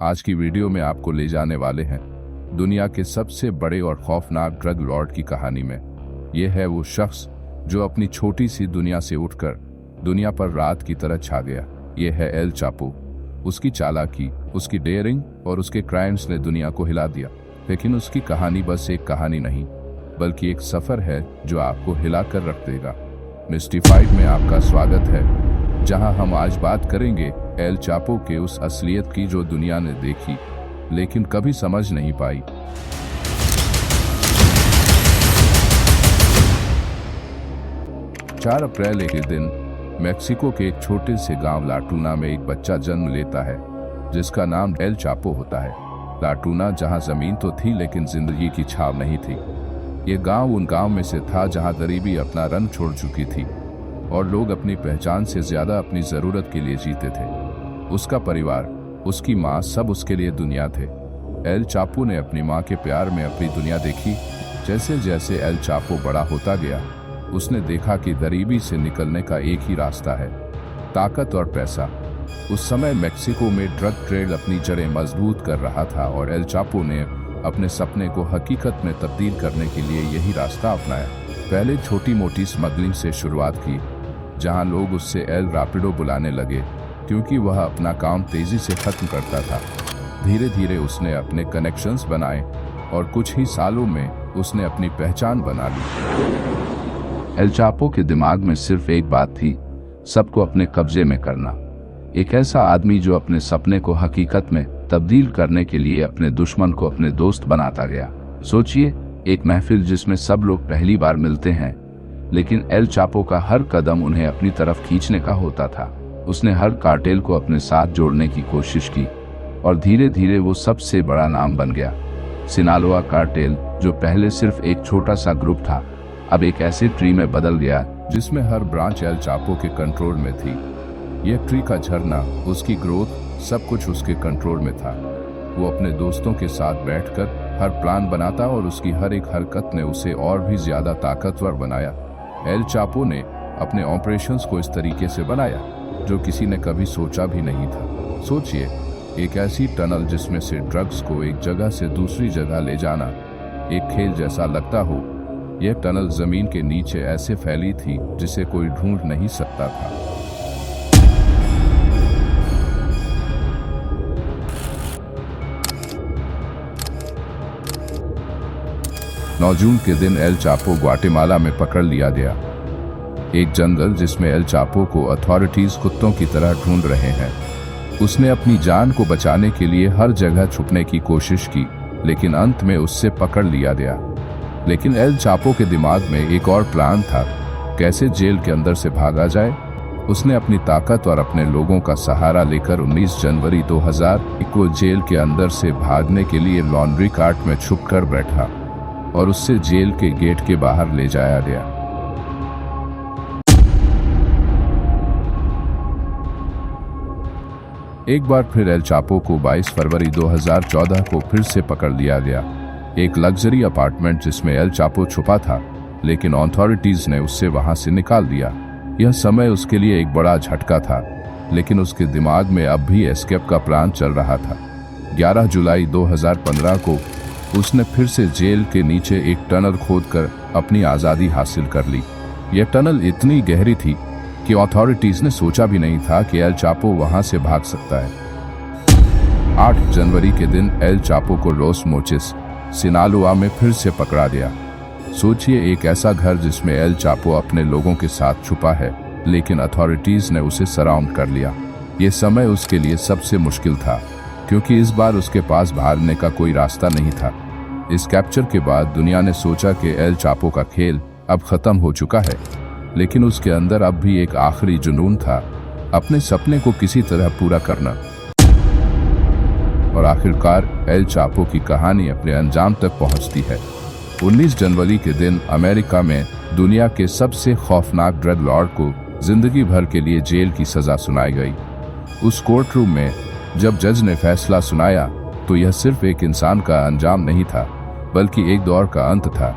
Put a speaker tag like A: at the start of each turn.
A: आज की वीडियो में आपको ले जाने वाले हैं दुनिया के सबसे बड़े और खौफनाक ड्रग लॉर्ड की कहानी में। यह है वो शख्स जो अपनी छोटी सी दुनिया से उठकर दुनिया पर रात की तरह छा गया। यह है एल चापो। उसकी चालाकी, उसकी डेयरिंग और उसके क्राइम्स ने दुनिया को हिला दिया। लेकिन उसकी कहानी बस एक कहानी नहीं, बल्कि एक सफर है जो आपको हिला कर रख देगा। मिस्टिफाइड में आपका स्वागत है, जहां हम आज बात करेंगे एल चापो के उस असलियत की जो दुनिया ने देखी लेकिन कभी समझ नहीं पाई। चार अप्रैल के दिन मेक्सिको के एक छोटे से गांव लाटूना में एक बच्चा जन्म लेता है जिसका नाम एल चापो होता है। लाटूना जहां जमीन तो थी लेकिन जिंदगी की छाव नहीं थी। ये गांव उन गांव में से था जहां गरीबी अपना रंग छोड़ चुकी थी और लोग अपनी पहचान से ज्यादा अपनी जरूरत के लिए जीते थे। उसका परिवार, उसकी माँ, सब उसके लिए दुनिया थे। एल चापो ने अपनी माँ के प्यार में अपनी दुनिया देखी। जैसे जैसे एल चापो बड़ा होता गया, उसने देखा कि गरीबी से निकलने का एक ही रास्ता है, ताकत और पैसा। उस समय मेक्सिको में ड्रग ट्रेड अपनी जड़ें मजबूत कर रहा था और एल चापो ने अपने सपने को हकीकत में तब्दील करने के लिए यही रास्ता अपनाया। पहले छोटी मोटी स्मगलिंग से शुरुआत की, जहां लोग उससे एल रैपिडो बुलाने लगे क्योंकि वह अपना काम तेजी से खत्म करता था। धीरे धीरे उसने अपने कनेक्शंस बनाए और कुछ ही सालों में उसने अपनी पहचान बना ली। एल चापो के दिमाग में सिर्फ एक बात थी, सबको अपने कब्जे में करना। एक ऐसा आदमी जो अपने सपने को हकीकत में तब्दील करने के लिए अपने दुश्मन को अपने दोस्त बनाता गया। सोचिए, एक महफिल जिसमें सब लोग पहली बार मिलते हैं, लेकिन एल चापो का हर कदम उन्हें अपनी तरफ खींचने का होता था। उसने हर कार्टेल को अपने साथ जोड़ने की कोशिश की और धीरे धीरे वो सबसे बड़ा नाम बन गया। सिनालोआ कार्टेल, जो पहले सिर्फ एक छोटा सा ग्रुप था, अब एक ऐसे ट्री में बदल गया जिसमें हर ब्रांच एल चापो के कंट्रोल में थी। यह ट्री का झरना, उसकी ग्रोथ, सब कुछ उसके कंट्रोल में था। वो अपने दोस्तों के साथ बैठकर हर प्लान बनाता और उसकी हर एक हरकत ने उसे और भी ज्यादा ताकतवर बनाया। एल चापो ने अपने ऑपरेशंस को इस तरीके से बनाया जो किसी ने कभी सोचा भी नहीं था। सोचिए, एक ऐसी टनल जिसमें से ड्रग्स को एक जगह से दूसरी जगह ले जाना एक खेल जैसा लगता हो। यह टनल जमीन के नीचे ऐसे फैली थी जिसे कोई ढूंढ नहीं सकता था। 9 जून के दिन एल चापो ग्वाटेमाला में पकड़ लिया गया। एक जंगल जिसमें एल चापो को अथॉरिटीज कुत्तों की तरह ढूंढ रहे हैं। उसने अपनी जान को बचाने के लिए हर जगह छुपने की कोशिश की, लेकिन अंत में उससे पकड़ लिया गया। लेकिन एल चापो के दिमाग में एक और प्लान था, कैसे जेल के अंदर से भागा जाए। उसने अपनी ताकत और अपने लोगों का सहारा लेकर 19 जनवरी 2000 को जेल के अंदर से भागने के लिए लॉन्ड्री कार्ट में छुप कर बैठा और उससे जेल के गेट के बाहर ले जाया गया। एक बार फिर एल चापो को 22 फरवरी 2014 को फिर से पकड़ लिया गया, एक लग्जरी अपार्टमेंट जिसमें एल चापो छुपा था, लेकिन अथॉरिटीज ने उससे वहां से निकाल दिया। यह समय उसके लिए एक बड़ा झटका था, लेकिन उसके दिमाग में अब भी एस्केप का प्लान चल रहा था। 11 जुलाई 2015 को उसने फिर से जेल के नीचे एक टनल खोदकर अपनी आज़ादी हासिल कर ली। यह टनल इतनी गहरी थी कि अथॉरिटीज ने सोचा भी नहीं था कि एल चापो वहां से भाग सकता है। 8 जनवरी के दिन एल चापो को लॉस मोचिस, सिनालोआ में फिर से पकड़ा गया। सोचिए, एक ऐसा घर जिसमें एल चापो अपने लोगों के साथ छुपा है, लेकिन अथॉरिटीज ने उसे सराउंड कर लिया। ये समय उसके लिए सबसे मुश्किल था, क्योंकि इस बार उसके पास भागने का कोई रास्ता नहीं था। इस कैप्चर के बाद दुनिया ने सोचा कि एल चापो का खेल अब खत्म हो चुका है, लेकिन उसके अंदर अब भी एक आखिरी जुनून था, अपने सपने को किसी तरह पूरा करना। और आखिरकार एल चापो की कहानी अपने अंजाम तक पहुंचती है। 19 जनवरी के दिन अमेरिका में दुनिया के सबसे खौफनाक ड्रग लॉर्ड को जिंदगी भर के लिए जेल की सजा सुनाई गई। उस कोर्ट रूम में जब जज ने फैसला सुनाया, तो यह सिर्फ एक इंसान का अंजाम नहीं था, बल्कि एक दौर का अंत था।